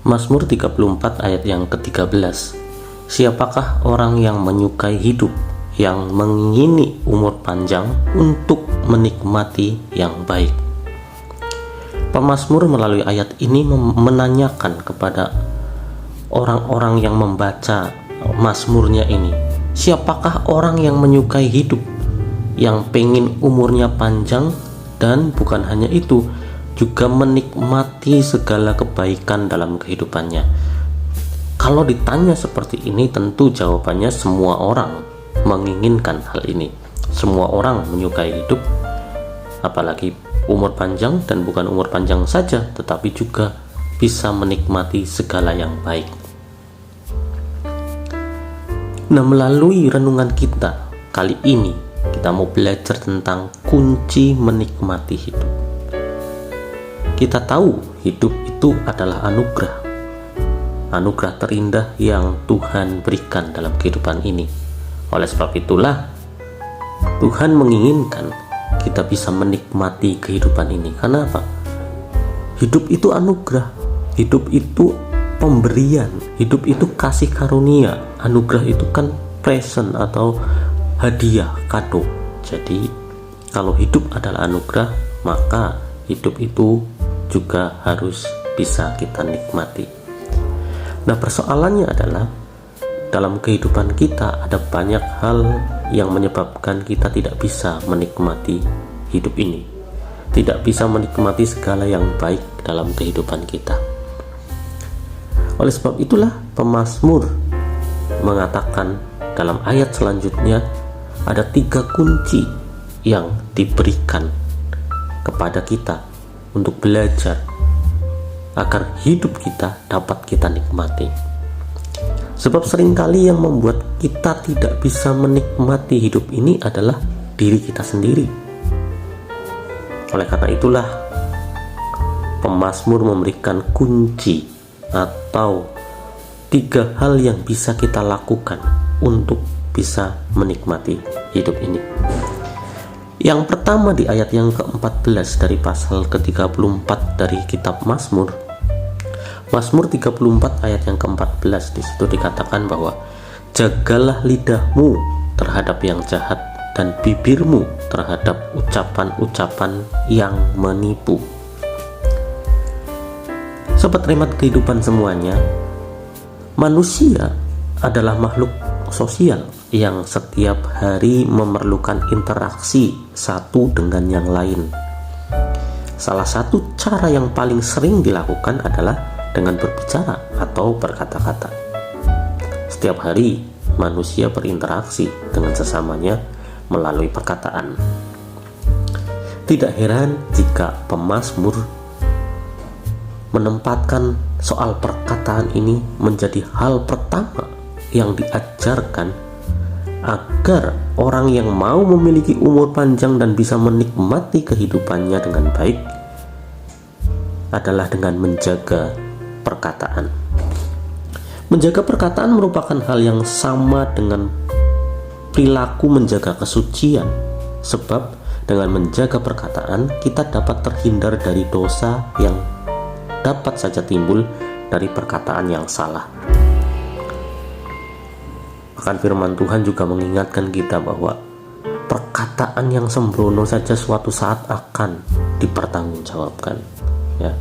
Mazmur 34 ayat yang ke-13. Siapakah orang yang menyukai hidup, yang mengingini umur panjang untuk menikmati yang baik? Pemazmur melalui ayat ini menanyakan kepada orang-orang yang membaca mazmurnya ini, siapakah orang yang menyukai hidup, yang pengen umurnya panjang, dan bukan hanya itu, juga menikmati segala kebaikan dalam kehidupannya. Kalau ditanya seperti ini, tentu jawabannya semua orang menginginkan hal ini. Semua orang menyukai hidup, apalagi umur panjang, dan bukan umur panjang saja, tetapi juga bisa menikmati segala yang baik. Nah, melalui renungan kita kali ini, kita mau belajar tentang kunci menikmati hidup. Kita tahu hidup itu adalah anugerah terindah yang Tuhan berikan dalam kehidupan ini. Oleh sebab itulah Tuhan menginginkan kita bisa menikmati kehidupan ini. Karena apa? Hidup itu anugerah, hidup itu pemberian, hidup itu kasih karunia. Anugerah itu kan present atau hadiah, kado. Jadi kalau hidup adalah anugerah, maka hidup itu juga harus bisa kita nikmati. Nah, persoalannya adalah dalam kehidupan kita ada banyak hal yang menyebabkan kita tidak bisa menikmati hidup ini, tidak bisa menikmati segala yang baik dalam kehidupan kita. Oleh sebab itulah pemazmur mengatakan dalam ayat selanjutnya ada 3 kunci yang diberikan kepada kita untuk belajar agar hidup kita dapat kita nikmati. Sebab seringkali yang membuat kita tidak bisa menikmati hidup ini adalah diri kita sendiri. Oleh karena itulah pemazmur memberikan kunci atau 3 hal yang bisa kita lakukan untuk bisa menikmati hidup ini. Yang pertama di ayat yang ke-14 dari pasal ke-34 dari kitab Mazmur. Mazmur 34 ayat yang ke-14, di situ dikatakan bahwa jagalah lidahmu terhadap yang jahat dan bibirmu terhadap ucapan-ucapan yang menipu. Sobat Remat kehidupan semuanya, manusia adalah makhluk sosial yang setiap hari memerlukan interaksi satu dengan yang lain. Salah satu cara yang paling sering dilakukan adalah dengan berbicara atau berkata-kata. Setiap hari manusia berinteraksi dengan sesamanya melalui perkataan. Tidak heran jika pemazmur menempatkan soal perkataan ini menjadi hal pertama yang diajarkan agar orang yang mau memiliki umur panjang dan bisa menikmati kehidupannya dengan baik adalah dengan menjaga perkataan. Menjaga perkataan merupakan hal yang sama dengan perilaku menjaga kesucian, sebab dengan menjaga perkataan kita dapat terhindar dari dosa yang dapat saja timbul dari perkataan yang salah. Bahkan firman Tuhan juga mengingatkan kita bahwa perkataan yang sembrono saja suatu saat akan dipertanggungjawabkan. Ya.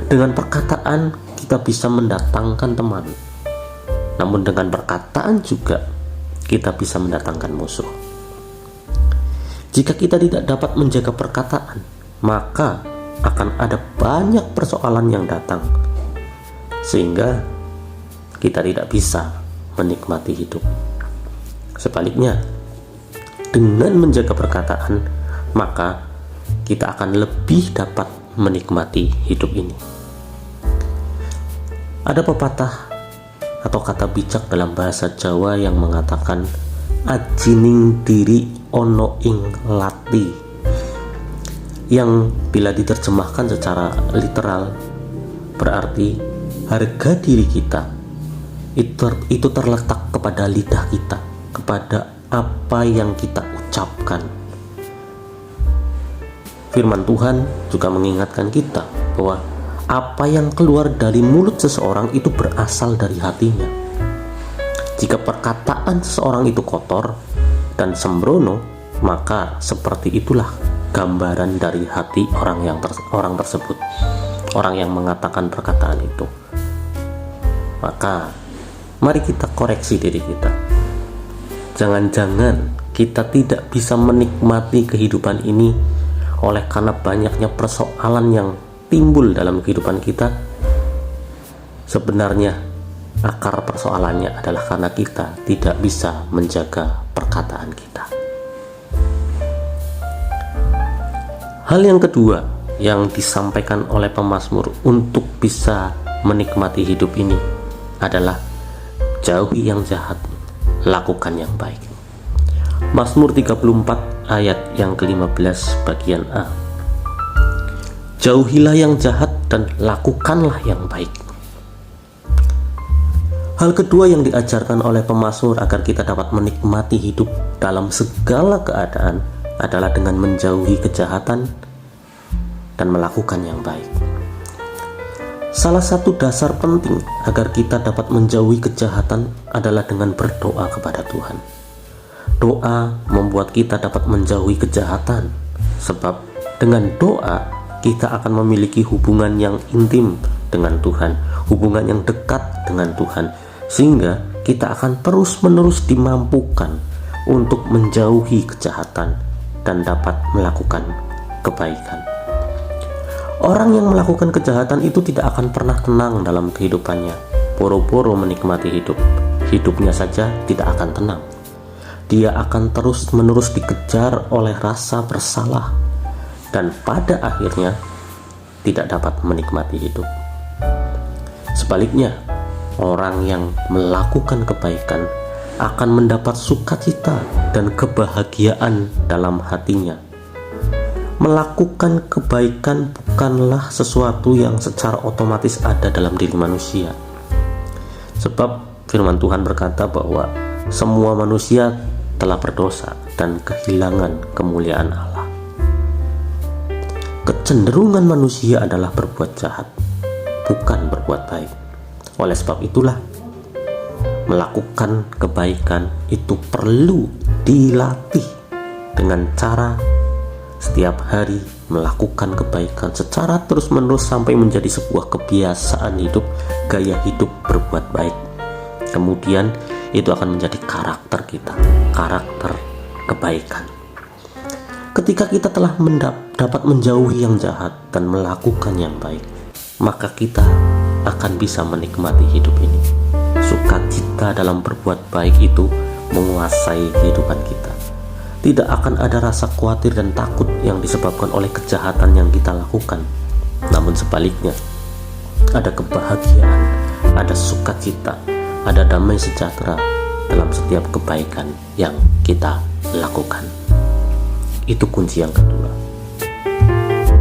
Dengan perkataan kita bisa mendatangkan teman, namun dengan perkataan juga kita bisa mendatangkan musuh. Jika kita tidak dapat menjaga perkataan, maka akan ada banyak persoalan yang datang, sehingga kita tidak bisa menikmati hidup. Sebaliknya, dengan menjaga perkataan, maka kita akan lebih dapat menikmati hidup ini. Ada pepatah atau kata bijak dalam bahasa Jawa yang mengatakan ajining diri ono ing lati, yang bila diterjemahkan secara literal berarti harga diri kita itu terletak kepada lidah kita, kepada apa yang kita ucapkan. Firman Tuhan juga mengingatkan kita bahwa apa yang keluar dari mulut seseorang itu berasal dari hatinya. Jika perkataan seseorang itu kotor dan sembrono, maka seperti itulah gambaran dari hati orang tersebut, orang yang mengatakan perkataan itu. Maka mari kita koreksi diri kita. Jangan-jangan kita tidak bisa menikmati kehidupan ini oleh karena banyaknya persoalan yang timbul dalam kehidupan kita. Sebenarnya akar persoalannya adalah karena kita tidak bisa menjaga perkataan kita. Hal yang kedua yang disampaikan oleh pemazmur untuk bisa menikmati hidup ini adalah jauhi yang jahat, lakukan yang baik. Mazmur 34 ayat yang ke-15 bagian A. Jauhilah yang jahat dan lakukanlah yang baik. Hal kedua yang diajarkan oleh pemazmur agar kita dapat menikmati hidup dalam segala keadaan adalah dengan menjauhi kejahatan dan melakukan yang baik. Salah satu dasar penting agar kita dapat menjauhi kejahatan adalah dengan berdoa kepada Tuhan. Doa membuat kita dapat menjauhi kejahatan, sebab dengan doa kita akan memiliki hubungan yang intim dengan Tuhan, hubungan yang dekat dengan Tuhan, sehingga kita akan terus-menerus dimampukan untuk menjauhi kejahatan dan dapat melakukan kebaikan. Orang yang melakukan kejahatan itu tidak akan pernah tenang dalam kehidupannya, boro-boro menikmati hidup. Hidupnya saja tidak akan tenang. Dia akan terus-menerus dikejar oleh rasa bersalah dan pada akhirnya tidak dapat menikmati hidup. Sebaliknya, orang yang melakukan kebaikan akan mendapat sukacita dan kebahagiaan dalam hatinya. Melakukan kebaikan bukanlah sesuatu yang secara otomatis ada dalam diri manusia. Sebab firman Tuhan berkata bahwa semua manusia telah berdosa dan kehilangan kemuliaan Allah. Kecenderungan manusia adalah berbuat jahat, bukan berbuat baik. Oleh sebab itulah, melakukan kebaikan itu perlu dilatih dengan cara setiap hari melakukan kebaikan secara terus-menerus sampai menjadi sebuah kebiasaan hidup, gaya hidup berbuat baik. Kemudian itu akan menjadi karakter kita, karakter kebaikan. Ketika kita telah dapat menjauhi yang jahat dan melakukan yang baik, maka kita akan bisa menikmati hidup ini. Sukacita dalam berbuat baik itu menguasai kehidupan kita. Tidak akan ada rasa khawatir dan takut yang disebabkan oleh kejahatan yang kita lakukan. Namun sebaliknya, ada kebahagiaan, ada sukacita, ada damai sejahtera dalam setiap kebaikan yang kita lakukan. Itu kunci yang kedua.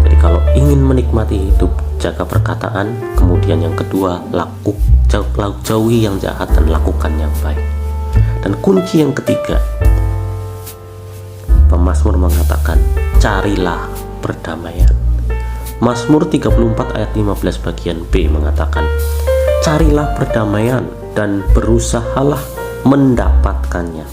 Jadi kalau ingin menikmati hidup, jaga perkataan. Kemudian yang kedua, jauhi yang jahat dan lakukan yang baik. Dan kunci yang ketiga, pemazmur mengatakan, carilah perdamaian. Mazmur 34 ayat 15 bagian B mengatakan, carilah perdamaian dan berusahalah mendapatkannya.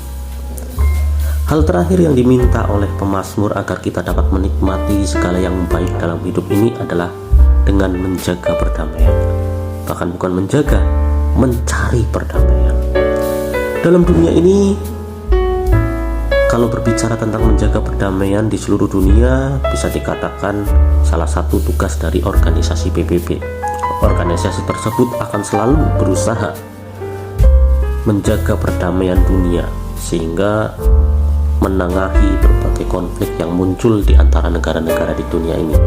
Hal terakhir yang diminta oleh pemazmur agar kita dapat menikmati segala yang baik dalam hidup ini adalah dengan menjaga perdamaian. Bahkan bukan menjaga, mencari perdamaian. Dalam dunia ini, kalau berbicara tentang menjaga perdamaian di seluruh dunia, bisa dikatakan salah satu tugas dari organisasi PBB. Organisasi tersebut akan selalu berusaha menjaga perdamaian dunia, sehingga menengahi berbagai konflik yang muncul di antara negara-negara di dunia ini.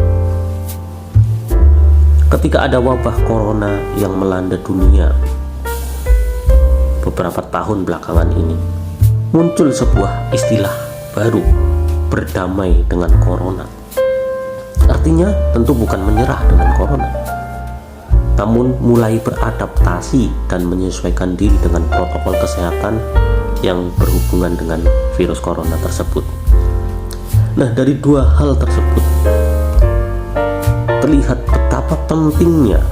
Ketika ada wabah corona yang melanda dunia beberapa tahun belakangan ini, muncul sebuah istilah baru, berdamai dengan corona. Artinya tentu bukan menyerah dengan corona, namun mulai beradaptasi dan menyesuaikan diri dengan protokol kesehatan yang berhubungan dengan virus corona tersebut. Nah, dari dua hal tersebut terlihat betapa betapa pentingnya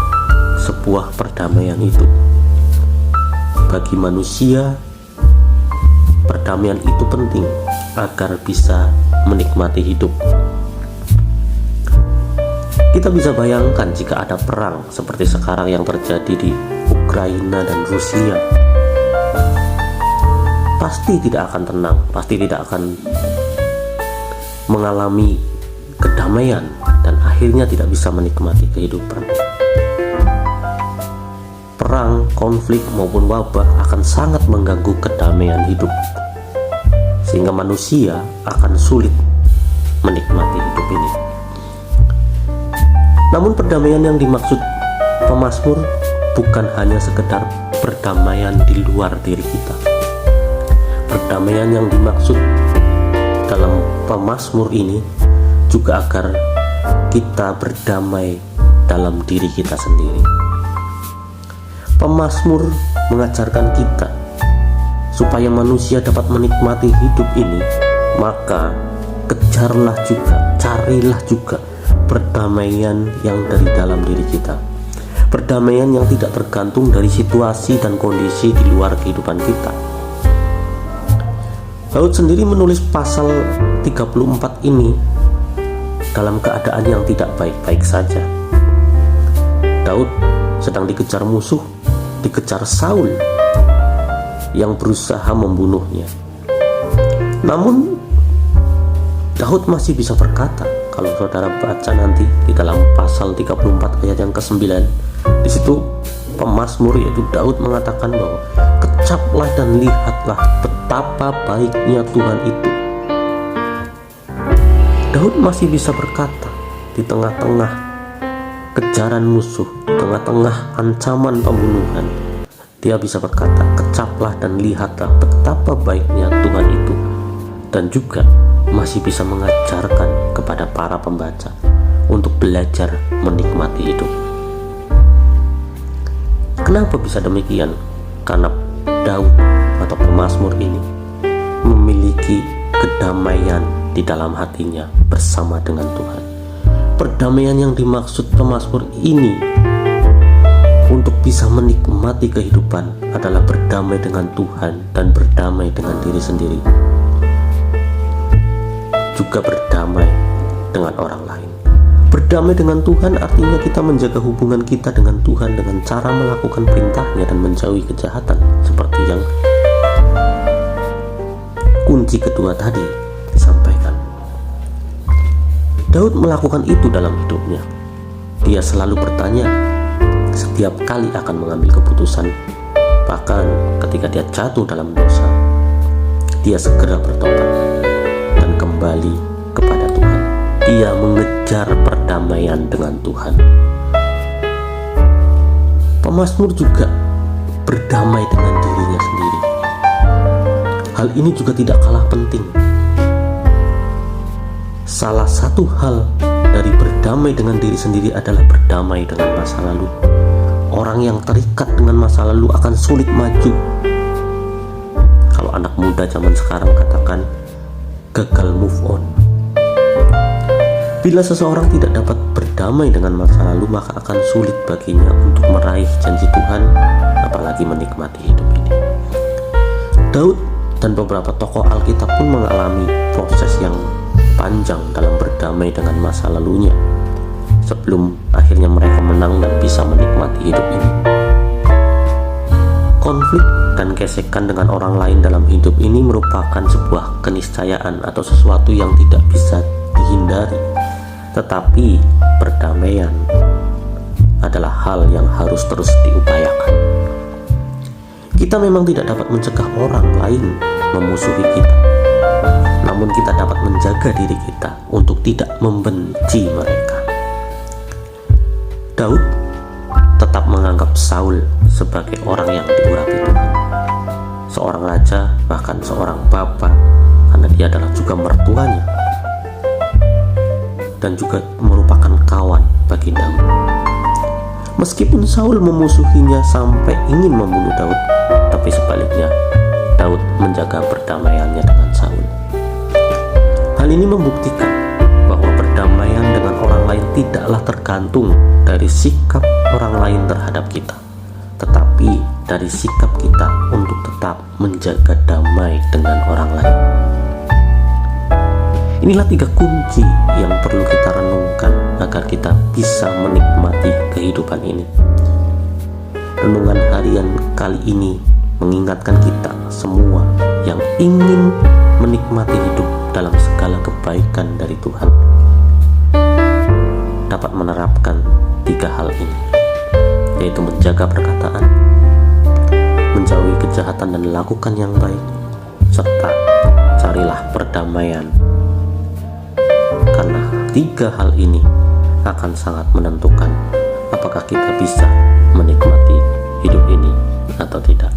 sebuah perdamaian itu. Bagi manusia, perdamaian itu penting agar bisa menikmati hidup. Kita bisa bayangkan jika ada perang seperti sekarang yang terjadi di Ukraina dan Rusia, pasti tidak akan tenang, pasti tidak akan mengalami kedamaian, dan akhirnya tidak bisa menikmati kehidupan. Perang, konflik maupun wabah akan sangat mengganggu kedamaian hidup, sehingga manusia akan sulit menikmati hidup ini. Namun perdamaian yang dimaksud pemazmur bukan hanya sekedar perdamaian di luar diri kita. Perdamaian yang dimaksud dalam pemazmur ini juga agar kita berdamai dalam diri kita sendiri. Pemazmur mengajarkan kita supaya manusia dapat menikmati hidup ini, maka kejarlah juga, carilah juga perdamaian yang dari dalam diri kita. Perdamaian yang tidak tergantung dari situasi dan kondisi di luar kehidupan kita. Daud sendiri menulis pasal 34 ini dalam keadaan yang tidak baik-baik saja. Daud sedang dikejar musuh, dikejar Saul yang berusaha membunuhnya. Namun Daud masih bisa berkata, kalau saudara baca nanti di dalam pasal 34 ayat yang ke-9, di situ pemazmur yaitu Daud mengatakan bahwa kecaplah dan lihatlah betapa baiknya Tuhan itu. Daud masih bisa berkata di tengah-tengah kejaran musuh, di tengah-tengah ancaman pembunuhan, dia bisa berkata, kecaplah dan lihatlah betapa baiknya Tuhan itu. Dan juga masih bisa mengajarkan kepada para pembaca untuk belajar menikmati hidup. Kenapa bisa demikian? Karena Daud atau pemazmur ini memiliki kedamaian di dalam hatinya bersama dengan Tuhan. Perdamaian yang dimaksud pemazmur ini untuk bisa menikmati kehidupan adalah berdamai dengan Tuhan dan berdamai dengan diri sendiri, juga berdamai dengan orang lain. Berdamai dengan Tuhan artinya kita menjaga hubungan kita dengan Tuhan dengan cara melakukan perintahnya dan menjauhi kejahatan, seperti yang kunci kedua tadi disampaikan. Daud melakukan itu dalam hidupnya. Dia selalu bertanya setiap kali akan mengambil keputusan. Bahkan ketika dia jatuh dalam dosa, dia segera bertobat dan kembali kepada Tuhan. Dia mengejar perdamaian dengan Tuhan. Pemazmur juga berdamai dengan dirinya sendiri. Hal ini juga tidak kalah penting. Salah satu hal dari berdamai dengan diri sendiri adalah berdamai dengan masa lalu. Orang yang terikat dengan masa lalu akan sulit maju. Kalau anak muda zaman sekarang katakan gagal move on. Bila seseorang tidak dapat berdamai dengan masa lalu, maka akan sulit baginya untuk meraih janji Tuhan, apalagi menikmati hidup ini. Daud dan beberapa tokoh Alkitab pun mengalami proses yang panjang dalam berdamai dengan masa lalunya sebelum akhirnya mereka menang dan bisa menikmati hidup ini. Konflik dan gesekan dengan orang lain dalam hidup ini merupakan sebuah keniscayaan atau sesuatu yang tidak bisa dihindari. Tetapi perdamaian adalah hal yang harus terus diupayakan. Kita memang tidak dapat mencegah orang lain memusuhi kita, namun kita dapat menjaga diri kita untuk tidak membenci mereka. Daud tetap menganggap Saul sebagai orang yang diurapi Tuhan, seorang raja, bahkan seorang bapa, karena dia adalah juga mertuanya, dan juga merupakan kawan bagi Daud. Meskipun Saul memusuhinya sampai ingin membunuh Daud, tapi sebaliknya Daud menjaga perdamaiannya dengan Saul. Hal ini membuktikan bahwa perdamaian dengan orang lain tidaklah tergantung dari sikap orang lain terhadap kita, tetapi dari sikap kita untuk tetap menjaga damai dengan orang lain. Inilah 3 kunci yang perlu kita renungkan agar kita bisa menikmati kehidupan ini. Renungan harian kali ini mengingatkan kita semua yang ingin menikmati hidup dalam segala kebaikan dari Tuhan dapat menerapkan 3 hal ini, yaitu menjaga perkataan, menjauhi kejahatan dan lakukan yang baik, serta carilah perdamaian. Karena 3 hal ini akan sangat menentukan apakah kita bisa menikmati hidup ini atau tidak.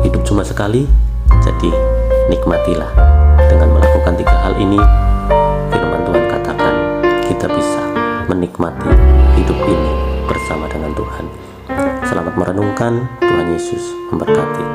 Hidup cuma sekali, jadi nikmatilah. Dengan melakukan 3 hal ini, firman Tuhan katakan kita bisa menikmati hidup ini bersama dengan Tuhan. Selamat merenungkan. Tuhan Yesus memberkati.